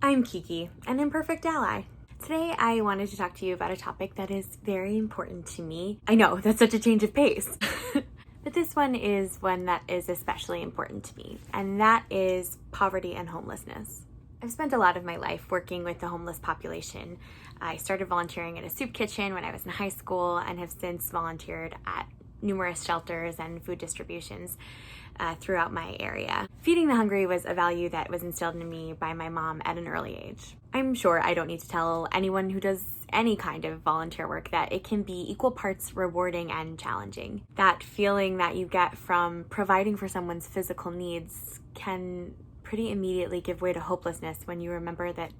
I'm Kiki, an imperfect ally. Today I wanted to talk to you about a topic that is very important to me. I know, that's such a change of pace. But this one is one that is especially important to me, and that is poverty and homelessness. I've spent a lot of my life working with the homeless population. I started volunteering at a soup kitchen when I was in high school and have since volunteered at numerous shelters and food distributions throughout my area. Feeding the hungry was a value that was instilled in me by my mom at an early age. I'm sure I don't need to tell anyone who does any kind of volunteer work that it can be equal parts rewarding and challenging. That feeling that you get from providing for someone's physical needs can pretty immediately give way to hopelessness when you remember that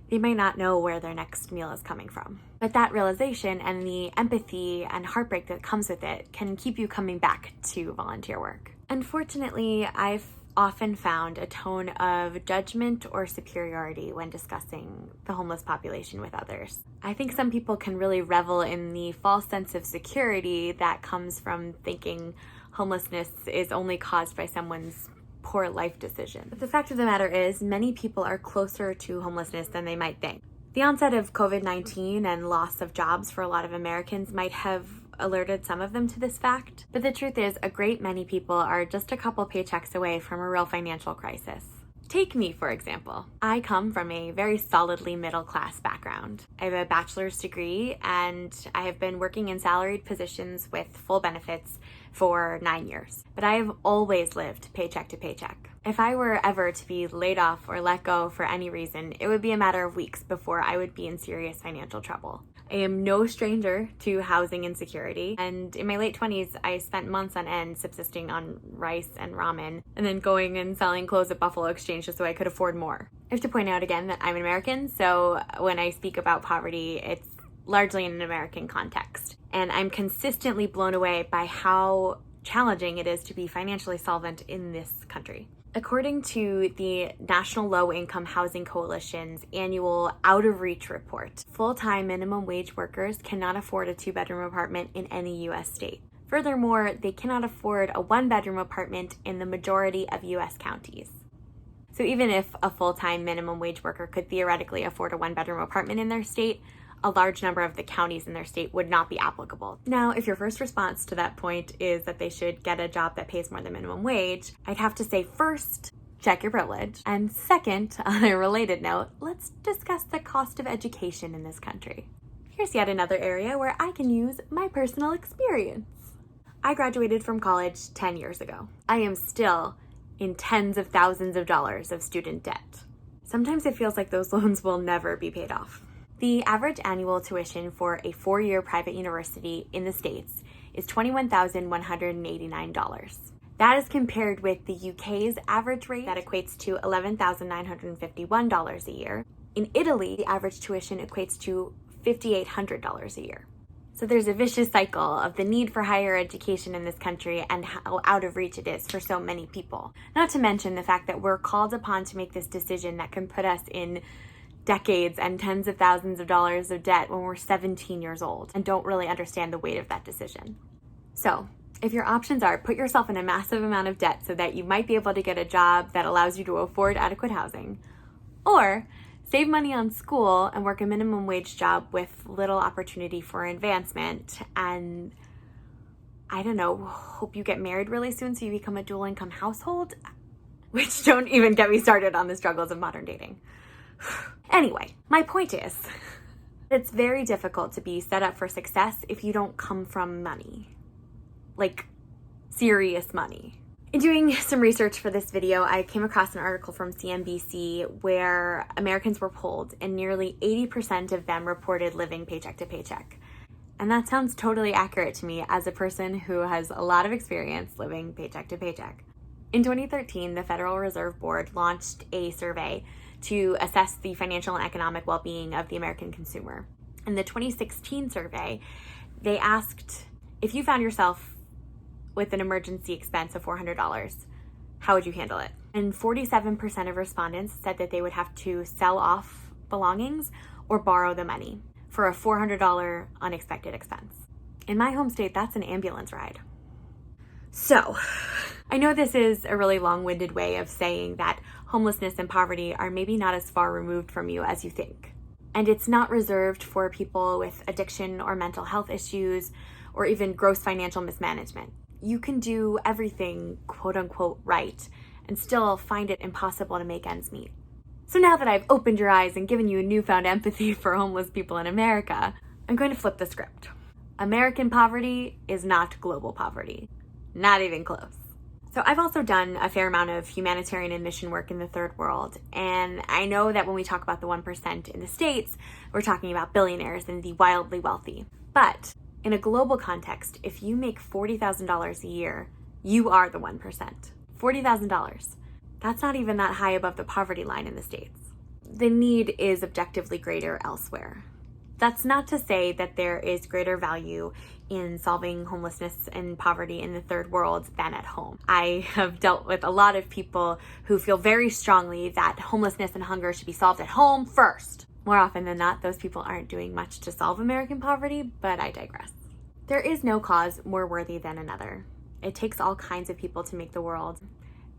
they might not know where their next meal is coming from. But that realization and the empathy and heartbreak that comes with it can keep you coming back to volunteer work. Unfortunately, I've often found a tone of judgment or superiority when discussing the homeless population with others. I think some people can really revel in the false sense of security that comes from thinking homelessness is only caused by someone's poor life decision. But the fact of the matter is, many people are closer to homelessness than they might think. The onset of COVID-19 and loss of jobs for a lot of Americans might have alerted some of them to this fact, but the truth is a great many people are just a couple paychecks away from a real financial crisis. Take me, for example. I come from a very solidly middle-class background. I have a bachelor's degree and I have been working in salaried positions with full benefits for 9 years, but I have always lived paycheck to paycheck. If I were ever to be laid off or let go for any reason, it would be a matter of weeks before I would be in serious financial trouble. I am no stranger to housing insecurity, and in my late 20s, I spent months on end subsisting on rice and ramen, and then going and selling clothes at Buffalo Exchange just so I could afford more. I have to point out again that I'm an American, so when I speak about poverty, it's largely in an American context. And I'm consistently blown away by how challenging it is to be financially solvent in this country. According to the National Low Income Housing Coalition's annual Out of Reach report, full-time minimum wage workers cannot afford a 2-bedroom apartment in any U.S. state. Furthermore, they cannot afford a 1-bedroom apartment in the majority of U.S. counties. So even if a full-time minimum wage worker could theoretically afford a 1-bedroom apartment in their state, a large number of the counties in their state would not be applicable. Now, if your first response to that point is that they should get a job that pays more than minimum wage, I'd have to say first, check your privilege. And second, on a related note, let's discuss the cost of education in this country. Here's yet another area where I can use my personal experience. I graduated from college 10 years ago. I am still in tens of thousands of dollars of student debt. Sometimes it feels like those loans will never be paid off. The average annual tuition for a 4-year private university in the States is $21,189. That is compared with the UK's average rate that equates to $11,951 a year. In Italy, the average tuition equates to $5,800 a year. So there's a vicious cycle of the need for higher education in this country and how out of reach it is for so many people. Not to mention the fact that we're called upon to make this decision that can put us in decades and tens of thousands of dollars of debt when we're 17 years old and don't really understand the weight of that decision. So, if your options are put yourself in a massive amount of debt so that you might be able to get a job that allows you to afford adequate housing, or save money on school and work a minimum wage job with little opportunity for advancement and, I don't know, hope you get married really soon so you become a dual income household, which don't even get me started on the struggles of modern dating. Anyway, my point is, it's very difficult to be set up for success if you don't come from money. Like, serious money. In doing some research for this video, I came across an article from CNBC where Americans were polled and nearly 80% of them reported living paycheck to paycheck. And that sounds totally accurate to me as a person who has a lot of experience living paycheck to paycheck. In 2013, the Federal Reserve Board launched a survey to assess the financial and economic well-being of the American consumer. In the 2016 survey, they asked, if you found yourself with an emergency expense of $400, how would you handle it? And 47% of respondents said that they would have to sell off belongings or borrow the money for a $400 unexpected expense. In my home state, that's an ambulance ride. So, I know this is a really long-winded way of saying that homelessness and poverty are maybe not as far removed from you as you think. And it's not reserved for people with addiction or mental health issues or even gross financial mismanagement. You can do everything quote unquote right and still find it impossible to make ends meet. So now that I've opened your eyes and given you a newfound empathy for homeless people in America, I'm going to flip the script. American poverty is not global poverty. Not even close. So I've also done a fair amount of humanitarian and mission work in the third world, and I know that when we talk about the 1% in the States, we're talking about billionaires and the wildly wealthy. But in a global context, if you make $40,000 a year, you are the 1%. $40,000. That's not even that high above the poverty line in the States. The need is objectively greater elsewhere. That's not to say that there is greater value in solving homelessness and poverty in the third world than at home. I have dealt with a lot of people who feel very strongly that homelessness and hunger should be solved at home first. More often than not, those people aren't doing much to solve American poverty, but I digress. There is no cause more worthy than another. It takes all kinds of people to make the world.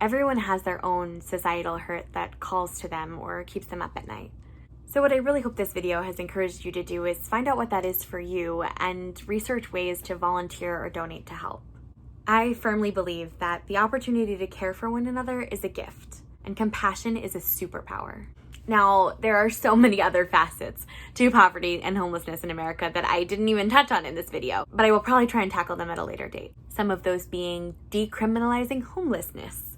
Everyone has their own societal hurt that calls to them or keeps them up at night. So what I really hope this video has encouraged you to do is find out what that is for you and research ways to volunteer or donate to help. I firmly believe that the opportunity to care for one another is a gift, and compassion is a superpower. Now, there are so many other facets to poverty and homelessness in America that I didn't even touch on in this video, but I will probably try and tackle them at a later date. Some of those being decriminalizing homelessness,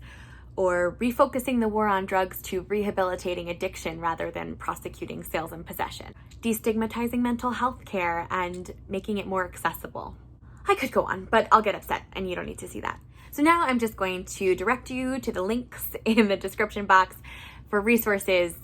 or refocusing the war on drugs to rehabilitating addiction rather than prosecuting sales and possession, destigmatizing mental health care and making it more accessible. I could go on, but I'll get upset and you don't need to see that. So now I'm just going to direct you to the links in the description box for resources.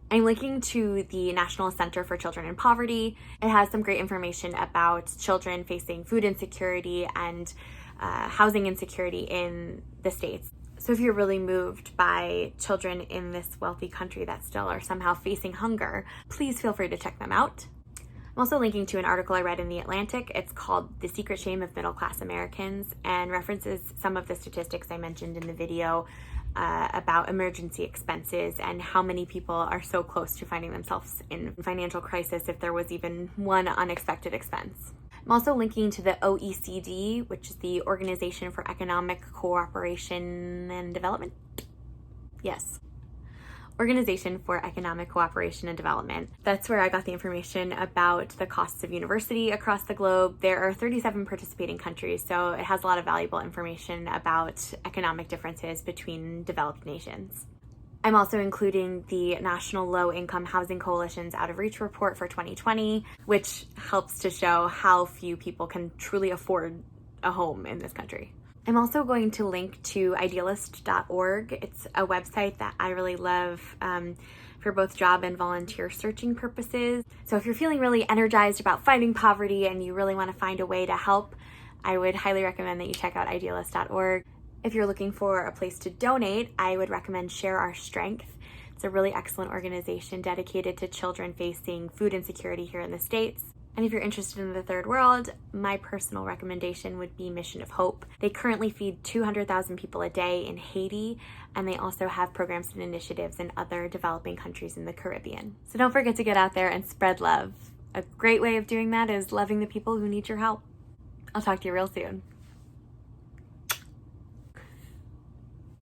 I'm linking to the National Center for Children in Poverty. It has some great information about children facing food insecurity and housing insecurity in the States. So if you're really moved by children in this wealthy country that still are somehow facing hunger, please feel free to check them out. I'm also linking to an article I read in The Atlantic. It's called The Secret Shame of Middle Class Americans and references some of the statistics I mentioned in the video about emergency expenses and how many people are so close to finding themselves in financial crisis if there was even one unexpected expense. I'm also linking to the OECD, which is the Organization for Economic Cooperation and Development. Yes. Organization for Economic Cooperation and Development. That's where I got the information about the costs of university across the globe. There are 37 participating countries, so it has a lot of valuable information about economic differences between developed nations. I'm also including the National Low Income Housing Coalition's Out of Reach report for 2020, which helps to show how few people can truly afford a home in this country. I'm also going to link to idealist.org. It's a website that I really love for both job and volunteer searching purposes. So if you're feeling really energized about fighting poverty and you really want to find a way to help, I would highly recommend that you check out idealist.org. If you're looking for a place to donate, I would recommend Share Our Strength. It's a really excellent organization dedicated to children facing food insecurity here in the States. And if you're interested in the third world, my personal recommendation would be Mission of Hope. They currently feed 200,000 people a day in Haiti, and they also have programs and initiatives in other developing countries in the Caribbean. So don't forget to get out there and spread love. A great way of doing that is loving the people who need your help. I'll talk to you real soon.